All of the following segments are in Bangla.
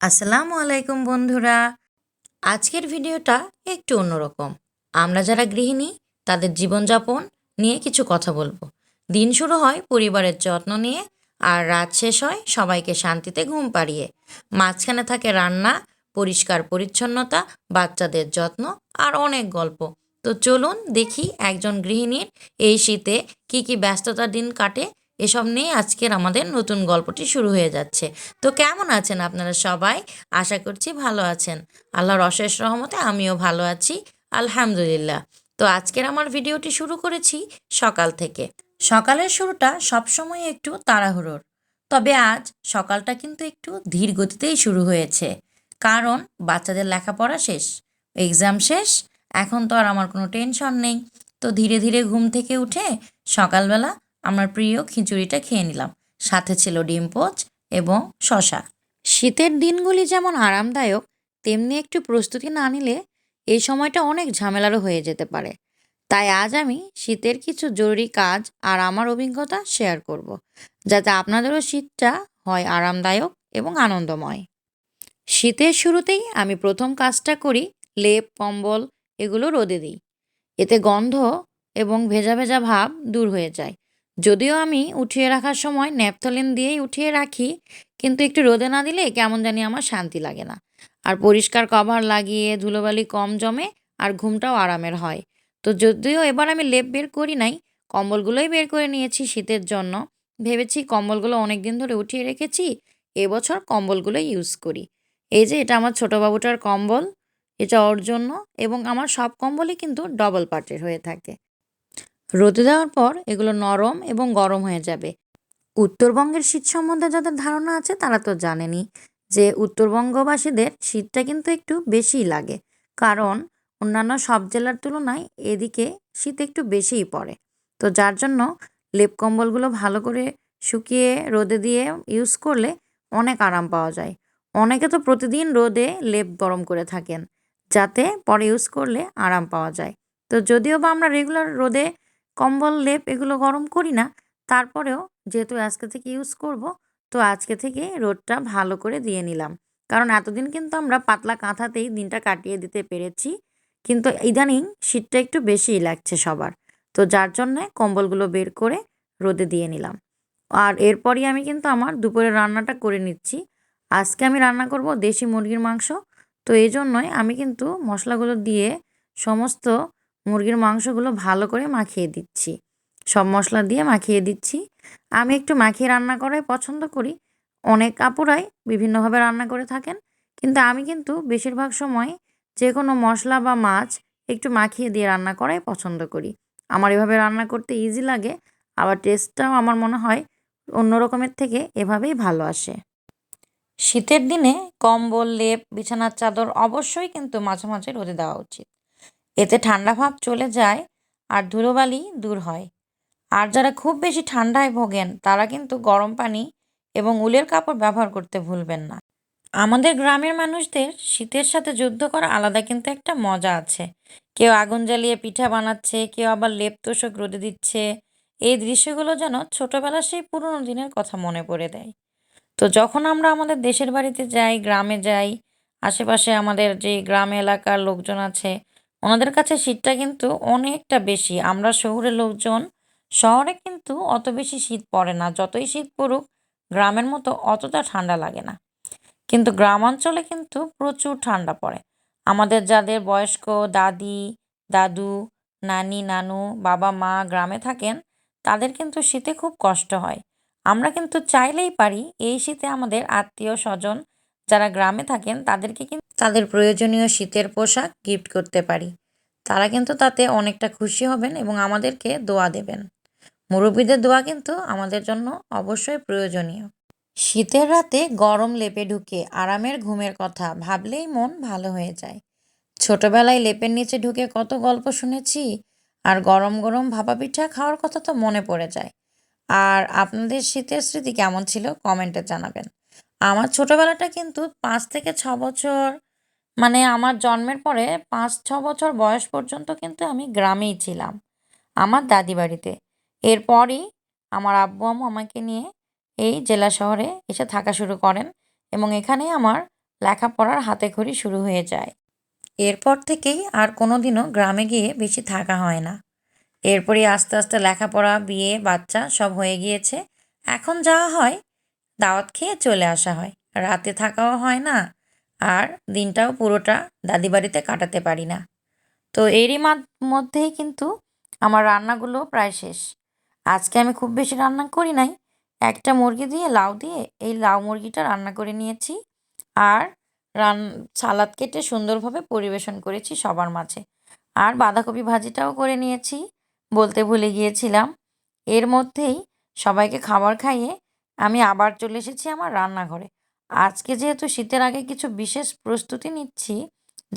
আসসালামু আলাইকুম বন্ধুরা। আজকের ভিডিওটা একটু অন্যরকম। আমরা যারা গৃহিণী তাদের জীবনযাপন নিয়ে কিছু কথা বলবো। দিন শুরু হয় পরিবারের যত্ন নিয়ে, আর রাত শেষ হয় সবাইকে শান্তিতে ঘুম পাড়িয়ে। মাঝখানে থাকে রান্না, পরিষ্কার পরিচ্ছন্নতা, বাচ্চাদের যত্ন আর অনেক গল্প। তো চলুন দেখি একজন গৃহিণীর এই শীতে কি ব্যস্ততার দিন কাটে। এসব নিয়ে আজকের আমাদের নতুন গল্পটি শুরু হয়ে যাচ্ছে। তো কেমন আছেন আপনারা সবাই? আশা করছি ভালো আছেন। আল্লাহর অশেষ রহমতে আমিও ভালো আছি, আলহামদুলিল্লাহ। তো আজকের আমার ভিডিওটি শুরু করেছি সকাল থেকে। সকালের শুরুটা সবসময় একটু তাড়াহুড়োর, তবে আজ সকালটা কিন্তু একটু ধীর গতিতেই শুরু হয়েছে। কারণ বাচ্চাদের লেখাপড়া শেষ, এক্সাম শেষ, এখন তো আর আমার কোনো টেনশন নেই। তো ধীরে ধীরে ঘুম থেকে উঠে সকালবেলা আমার প্রিয় খিচুড়িটা খেয়ে নিলাম। সাথে ছিল ডিম পোচ এবং শশা। শীতের দিনগুলি যেমন আরামদায়ক, তেমনি একটু প্রস্তুতি না নিলে এই সময়টা অনেক ঝামেলারও হয়ে যেতে পারে। তাই আজ আমি শীতের কিছু জরুরি কাজ আর আমার অভিজ্ঞতা শেয়ার করব, যাতে আপনাদেরও শীতটা হয় আরামদায়ক এবং আনন্দময়। শীতের শুরুতেই আমি প্রথম কাজটা করি, লেপ কম্বল এগুলো রোদে দিই। এতে গন্ধ এবং ভেজা ভেজা ভাব দূর হয়ে যায়। যদিও আমি উঠিয়ে রাখার সময় ন্যাপথলিন দিয়েই উঠিয়ে রাখি, কিন্তু একটু রোদে না দিলে কেমন জানি আমার শান্তি লাগে না। আর পরিষ্কার কভার লাগিয়ে ধুলোবালি কম জমে, আর ঘুমটাও আরামের হয়। তো যদিও এবার আমি লেপ বের করি নাই, কম্বলগুলোই বের করে নিয়েছি শীতের জন্য। ভেবেছি কম্বলগুলো অনেক দিন ধরে উঠিয়ে রেখেছি, এবছর কম্বলগুলোই ইউজ করি। এই যে এটা আমার ছোট বাবুটার কম্বল, এটা ওর জন্য, এবং আমার সব কম্বলই কিন্তু ডবল পার্টের হয়ে থাকে। রোদে দেওয়ার পর এগুলো নরম এবং গরম হয়ে যাবে। উত্তরবঙ্গের শীত সম্বন্ধে যাদের ধারণা আছে তারা তো জানেনই যে উত্তরবঙ্গবাসীদের শীতটা কিন্তু একটু বেশিই লাগে। কারণ অন্যান্য সব জেলার তুলনায় এদিকে শীত একটু বেশিই পড়ে। তো যার জন্য লেপ কম্বলগুলো ভালো করে শুকিয়ে রোদে দিয়ে ইউজ করলে অনেক আরাম পাওয়া যায়। অনেকে তো প্রতিদিন রোদে লেপ গরম করে থাকেন, যাতে পরে ইউজ করলে আরাম পাওয়া যায়। তো যদিও বা আমরা রেগুলার রোদে কম্বল লেপ এগুলো গরম করি না, তারপরেও যেহেতু আজকে থেকে ইউজ করব, তো আজকে থেকে রোদটা ভালো করে দিয়ে নিলাম। কারণ এতদিন কিন্তু আমরা পাতলা কাঁথাতেই দিনটা কাটিয়ে দিতে পেরেছি, কিন্তু ইদানিং শীতটা একটু বেশিই লাগছে সবার। তো যার জন্যে কম্বলগুলো বের করে রোদে দিয়ে নিলাম। আর এরপরই আমি কিন্তু আমার দুপুরের রান্নাটা করে নিচ্ছি। আজকে আমি রান্না করব দেশি মুরগির মাংস। তো এই জন্যই আমি কিন্তু মশলাগুলো দিয়ে সমস্ত মুরগির মাংসগুলো ভালো করে মাখিয়ে দিচ্ছি। সব মশলা দিয়ে মাখিয়ে দিচ্ছি। আমি একটু মাখিয়ে রান্না করাই পছন্দ করি। অনেক আপুরাই বিভিন্নভাবে রান্না করে থাকেন। কিন্তু আমি কিন্তু বেশিরভাগ সময় যেকোনো মশলা বা মাছ একটু মাখিয়ে দিয়ে রান্না করাই পছন্দ করি। আমার এভাবে রান্না করতে ইজি লাগে, আবার টেস্টটাও আমার মনে হয় অন্য রকমের থেকে এভাবেই ভালো আসে। শীতের দিনে কম্বল, লেপ, বিছানার চাদর অবশ্যই কিন্তু মাঝে মাঝে রোদে দেওয়া উচিত। এতে ঠান্ডা ভাব চলে যায় আর ধুলোবালি দূর হয়। আর যারা খুব বেশি ঠান্ডায় ভোগেন তারা কিন্তু গরম পানি এবং উলের কাপড় ব্যবহার করতে ভুলবেন না। আমাদের গ্রামের মানুষদের শীতের সাথে যুদ্ধ করা আলাদা কিন্তু একটা মজা আছে। কেউ আগুন জ্বালিয়ে পিঠা বানাচ্ছে, কেউ আবার লেপ তোশক রোদে দিচ্ছে। এই দৃশ্যগুলো যেন ছোটবেলার সেই পুরোনো দিনের কথা মনে পড়ে দেয়। তো যখন আমরা আমাদের দেশের বাড়িতে যাই, গ্রামে যাই, আশেপাশে আমাদের যে গ্রাম এলাকার লোকজন আছে, ওনাদের কাছে শীতটা কিন্তু অনেকটা বেশি। আমরা শহুরে লোকজন, শহরে কিন্তু অত বেশি শীত পড়ে না। যতই শীত পড়ুক, গ্রামের মতো অতটা ঠান্ডা লাগে না। কিন্তু গ্রামাঞ্চলে কিন্তু প্রচুর ঠান্ডা পড়ে। আমাদের যাদের বয়স্ক দাদি, দাদু, নানি, নানু, বাবা, মা গ্রামে থাকেন, তাদের কিন্তু শীতে খুব কষ্ট হয়। আমরা কিন্তু চাইলেই পারি এই শীতে আমাদের আত্মীয়-স্বজন যারা গ্রামে থাকেন তাদেরকে কিন্তু তাদের প্রয়োজনীয় শীতের পোশাক গিফট করতে পারি। তারা কিন্তু তাতে অনেকটা খুশি হবেন এবং আমাদেরকে দোয়া দেবেন। মুরব্বিদের দোয়া কিন্তু আমাদের জন্য অবশ্যই প্রয়োজনীয়। শীতের রাতে গরম লেপে ঢুকে আরামের ঘুমের কথা ভাবলেই মন ভালো হয়ে যায়। ছোটবেলায় লেপের নিচে ঢুকে কত গল্প শুনেছি, আর গরম গরম ভাপা পিঠা খাওয়ার কথা তো মনে পড়ে যায়। আর আপনাদের শীতের স্মৃতি কেমন ছিল কমেন্টে জানাবেন। আমার ছোটবেলাটা কিন্তু 5 থেকে 6 বছর, মানে আমার জন্মের পরে 5-6 বছর বয়স পর্যন্ত কিন্তু আমি গ্রামেই ছিলাম, আমার দাদি বাড়িতে। এরপরই আমার আব্বু আম্মু আমাকে নিয়ে এই জেলা শহরে এসে থাকা শুরু করেন এবং এখানেই আমার লেখাপড়ার হাতেখড়ি শুরু হয়ে যায়। এরপর থেকেই আর কোনোদিনও গ্রামে গিয়ে বেশি থাকা হয় না। এরপরই আস্তে আস্তে লেখাপড়া, বিয়ে, বাচ্চা সব হয়ে গিয়েছে। এখন যাওয়া হয়, দাওয়াত খেয়ে চলে আসা হয়। রাতে থাকাও হয় না, আর দিনটাও পুরোটা দাদি বাড়িতে কাটাতে পারি না। তো এরই মধ্যেই কিন্তু আমার রান্নাগুলো প্রায় শেষ। আজকে আমি খুব বেশি রান্না করি নাই। একটা মুরগি দিয়ে লাউ দিয়ে এই লাউ মুরগিটা রান্না করে নিয়েছি। আর রান সালাদ কেটে সুন্দরভাবে পরিবেশন করেছি সবার মাঝে। আর বাঁধাকপি ভাজিটাও করে নিয়েছি, বলতে ভুলে গিয়েছিলাম। এর মধ্যেই সবাইকে খাবার খাইয়ে আমি আবার চলে এসেছি আমার রান্নাঘরে। আজকে যেহেতু শীতের আগে কিছু বিশেষ প্রস্তুতি নিচ্ছি,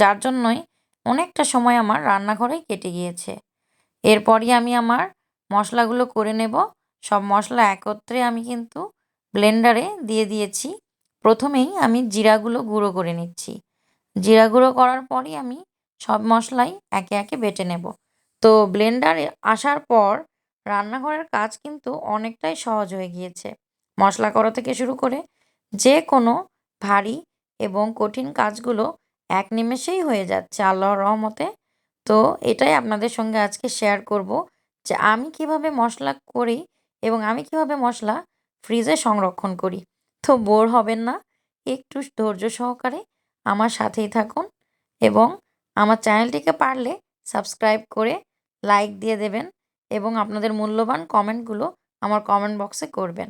যার জন্যই অনেকটা সময় আমার রান্নাঘরেই কেটে গিয়েছে। এরপরই আমি আমার মশলাগুলো করে নেব। সব মশলা একত্রে আমি কিন্তু ব্লেন্ডারে দিয়ে দিয়েছি। প্রথমেই আমি জিরাগুলো গুঁড়ো করে নিচ্ছি। জিরা গুঁড়ো করার পরই আমি সব মশলাই একে একে বেটে নেব। তো ব্লেন্ডারে আসার পর রান্নাঘরের কাজ কিন্তু অনেকটাই সহজ হয়ে গিয়েছে। মশলা করা থেকে শুরু করে যে কোনো ভারী এবং কঠিন কাজগুলো এক নিমেষেই হয়ে যাচ্ছে আল্লাহর রহমতে। তো এটাই আপনাদের সঙ্গে আজকে শেয়ার করব যে আমি কিভাবে মশলা করি এবং আমি কিভাবে মশলা ফ্রিজে সংরক্ষণ করি। তো বোর হবেন না, একটু ধৈর্য সহকারে আমার সাথেই থাকুন এবং আমার চ্যানেলটিকে পারলে সাবস্ক্রাইব করে লাইক দিয়ে দেবেন এবং আপনাদের মূল্যবান কমেন্টগুলো আমার কমেন্ট বক্সে করবেন।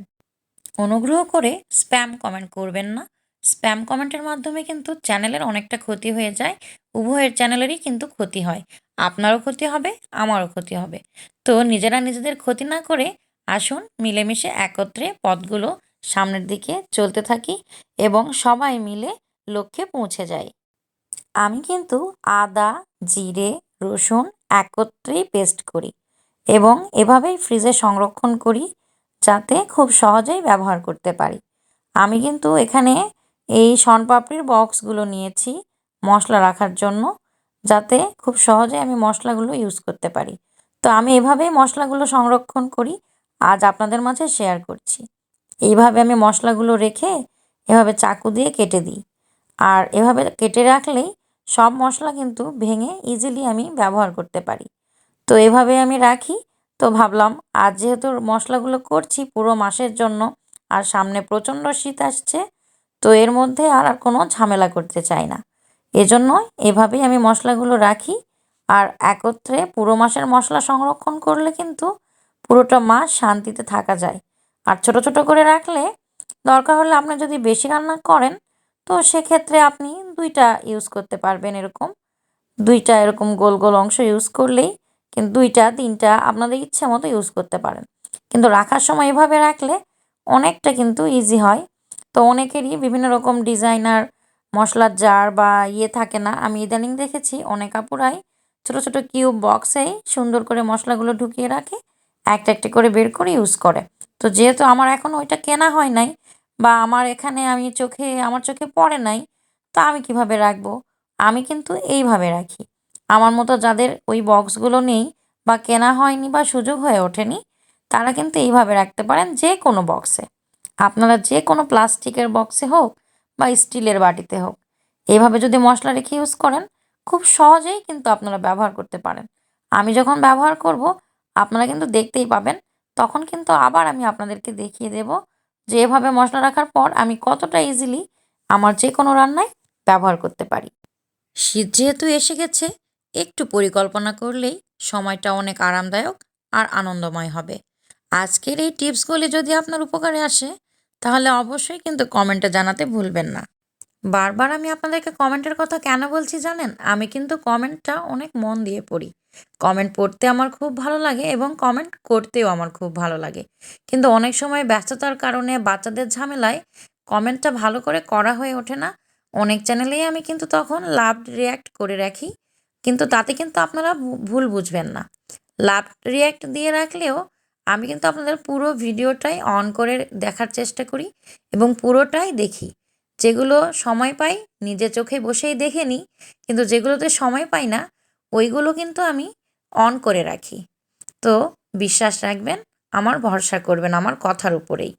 অনুগ্রহ করে স্প্যাম কমেন্ট করবেন না। স্প্যাম কমেন্টের মাধ্যমে কিন্তু চ্যানেলের অনেকটা ক্ষতি হয়ে যায়। উভয়ের চ্যানেলেরই কিন্তু ক্ষতি হয়। আপনারও ক্ষতি হবে, আমারও ক্ষতি হবে। তো নিজেরা নিজেদের ক্ষতি না করে আসুন মিলেমিশে একত্রে পথগুলো সামনের দিকে চলতে থাকি এবং সবাই মিলে লক্ষ্যে পৌঁছে যাই। আমি কিন্তু আদা, জিরে, রসুন একত্রেই পেস্ট করি এবং এভাবেই ফ্রিজে সংরক্ষণ করি যাতে খুব সহজেই ব্যবহার করতে পারি। আমি কিন্তু এখানে এই শণপাপড়ির বক্সগুলো নিয়েছি মশলা রাখার জন্য, যাতে খুব সহজে আমি মশলাগুলো ইউজ করতে পারি। তো আমি এভাবেই মশলাগুলো সংরক্ষণ করি, আজ আপনাদের মাঝে শেয়ার করছি। এইভাবে আমি মশলাগুলো রেখে এভাবে চাকু দিয়ে কেটে দিই। আর এভাবে কেটে রাখলেই সব মশলা কিন্তু ভেঙে ইজিলি আমি ব্যবহার করতে পারি। তো এভাবে আমি রাখি। তো ভাবলাম আজ যেহেতু মশলাগুলো করছি পুরো মাসের জন্য, আর সামনে প্রচণ্ড শীত আসছে, তো এর মধ্যে আর কোনো ঝামেলা করতে চাই না। এজন্য এভাবেই আমি মশলাগুলো রাখি। আর একত্রে পুরো মাসের মশলা সংরক্ষণ করলে কিন্তু পুরোটা মাস শান্তিতে থাকা যায়। আর ছোট ছোট করে রাখলে দরকার হলে আপনি যদি বেশি রান্না করেন, তো সেক্ষেত্রে আপনি ২টা ইউজ করতে পারবেন এরকম। ২টা এরকম গোল গোল অংশ ইউজ করলেই কিন্তু ২টা ৩টা আপনাদের ইচ্ছে মতো ইউজ করতে পারেন। কিন্তু রাখার সময় এভাবে রাখলে অনেকটা কিন্তু ইজি হয়। তো অনেকেরই বিভিন্ন রকম ডিজাইনার মশলার জার বা থাকে না। আমি ইদানিং দেখেছি অনেক আপুরাই ছোট ছোট কিউব বক্সেই সুন্দর করে মশলাগুলো ঢুকিয়ে রাখে, একটা একটা করে বের করে ইউজ করে। তো যেহেতু আমার এখনও ওইটা কেনা হয় নাই বা আমার এখানে আমার চোখে পড়ে নাই, তো আমি কিভাবে রাখবো? আমি কিন্তু এইভাবে রাখি। আমার মতো যাদের ওই বক্সগুলো নেই বা কেনা হয়নি বা সুযোগ হয়ে ওঠেনি, তারা কিন্তু এইভাবে রাখতে পারেন যে কোনো বক্সে। আপনারা যে কোনো প্লাস্টিকের বক্সে হোক বা স্টিলের বাটিতে হোক, এইভাবে যদি মশলা রেখে ইউজ করেন, খুব সহজেই কিন্তু আপনারা ব্যবহার করতে পারেন। আমি যখন ব্যবহার করব, আপনারা কিন্তু দেখতেই পাবেন। তখন কিন্তু আবার আমি আপনাদেরকে দেখিয়ে দেব যে এভাবে মশলা রাখার পর আমি কতটা ইজিলি আমার যে কোনো রান্নায় ব্যবহার করতে পারি। শীত যেহেতু এসে গেছে, একটু পরিকল্পনা করলেই সময়টা অনেক আরামদায়ক আর আনন্দময় হবে। আজকের এই টিপসগুলি যদি আপনার উপকারে আসে, তাহলে অবশ্যই কিন্তু কমেন্টে জানাতে ভুলবেন না। বারবার আমি আপনাদেরকে কমেন্টের কথা কেন বলছি জানেন? আমি কিন্তু কমেন্টটা অনেক মন দিয়ে পড়ি। কমেন্ট পড়তে আমার খুব ভালো লাগে এবং কমেন্ট করতেও আমার খুব ভালো লাগে। কিন্তু অনেক সময় ব্যস্ততার কারণে বাচ্চাদের ঝামেলায় কমেন্টটা ভালো করে করা হয়ে ওঠে না। অনেক চ্যানেলেই আমি কিন্তু তখন লাভ রিঅ্যাক্ট করে রাখি। কিন্তু তাতে কিন্তু আপনারা ভুল বুঝবেন না। লাভ রিঅ্যাক্ট দিয়ে রাখলেও আমি কিন্তু আপনাদের পুরো ভিডিওটাই অন করে দেখার চেষ্টা করি এবং পুরোটাই দেখি। যেগুলো সময় পাই নিজে চোখে বসেই দেখে নিই, কিন্তু যেগুলোতে সময় পাই না ওইগুলো কিন্তু আমি অন করে রাখি। তো বিশ্বাস রাখবেন, আমার ভরসা করবেন আমার কথার উপরেই।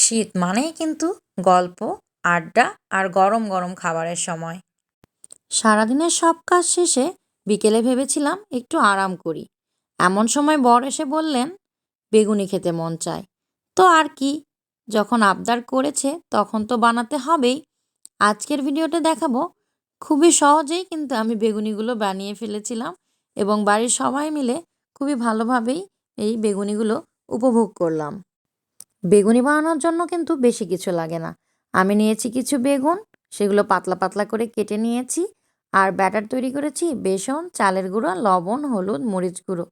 শীত মানেই কিন্তু গল্প, আড্ডা আর গরম গরম খাবারের সময়। সারাদিনের সব কাজ শেষে বিকেলে ভেবেছিলাম একটু আরাম করি। এমন সময় বর এসে বললেন, বেগুনি খেতে মন চায়। তো আর কি, যখন আবদার করেছে তখন তো বানাতে হবেই। আজকের ভিডিওতে দেখাবো খুবই সহজেই কিন্তু আমি বেগুনিগুলো বানিয়ে ফেলেছিলাম এবং বাড়ির সবাই মিলে খুবই ভালোভাবেই এই বেগুনিগুলো উপভোগ করলাম। বেগুনি বানানোর জন্য কিন্তু বেশি কিছু লাগে না। আমি নিয়েছি কিছু বেগুন, সেগুলো পাতলা পাতলা করে কেটে নিয়েছি। আর ব্যাটার তৈরি করেছি বেসন, চালের গুঁড়ো, লবণ, হলুদ, মরিচ গুঁড়ো।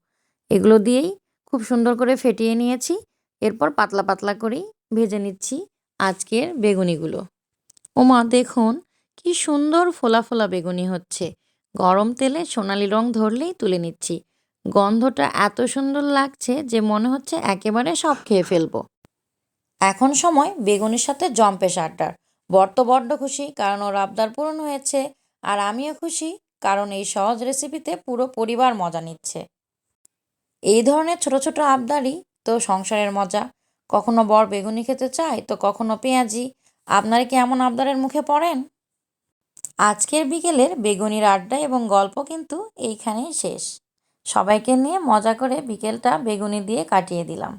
এগুলো দিয়েই খুব সুন্দর করে ফেটিয়ে নিয়েছি। এরপর পাতলা পাতলা করেই ভেজে নিচ্ছি আজকের বেগুনিগুলো। ওমা দেখুন, কি সুন্দর ফোলা ফোলা বেগুনি হচ্ছে। গরম তেলে সোনালি রং ধরলেই তুলে নিচ্ছি। গন্ধটা এত সুন্দর লাগছে যে মনে হচ্ছে একেবারে সব খেয়ে ফেলবো। এখন সময় বেগুনের সাথে জম্পেশ আড্ডার। বর তো বড্ড খুশি কারণ ওর আবদার পূরণ হয়েছে, আর আমিও খুশি কারণ এই সহজ রেসিপিতে পুরো পরিবার মজা নিচ্ছে। এই ধরনের ছোট ছোট আবদারই তো সংসারের মজা। কখনো বর বেগুনি খেতে চায়, তো কখনো পেঁয়াজি। আপনারা কি এমন আবদারের মুখে পড়েন? আজকের বিকেলের বেগুনির আড্ডা এবং গল্প কিন্তু এইখানেই শেষ। সবাইকে নিয়ে মজা করে বিকেলটা বেগুনি দিয়ে কাটিয়ে দিলাম।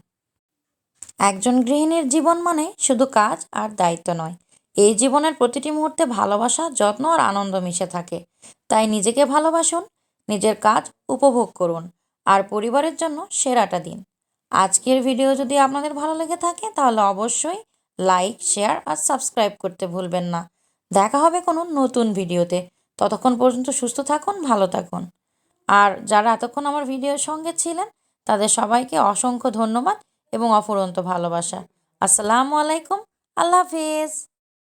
একজন গৃহিণীর জীবন মানে শুধু কাজ আর দায়িত্ব নয়, এই জীবনের প্রতিটি মুহূর্তে ভালোবাসা, যত্ন আর আনন্দ মিশে থাকে। তাই নিজেকে ভালোবাসুন, নিজের কাজ উপভোগ করুন আর পরিবারের জন্য সেরাটা দিন। আজকের ভিডিও যদি আপনাদের ভালো লেগে থাকে তাহলে অবশ্যই লাইক, শেয়ার আর সাবস্ক্রাইব করতে ভুলবেন না। দেখা হবে কোনো নতুন ভিডিওতে। ততক্ষণ পর্যন্ত সুস্থ থাকুন, ভালো থাকুন। আর যারা এতক্ষণ আমার ভিডিওর সঙ্গে ছিলেন তাদের সবাইকে অসংখ্য ধন্যবাদ এবং অফুরন্ত ভালোবাসা। আসসালামু আলাইকুম। আল্লাহ হাফেজ।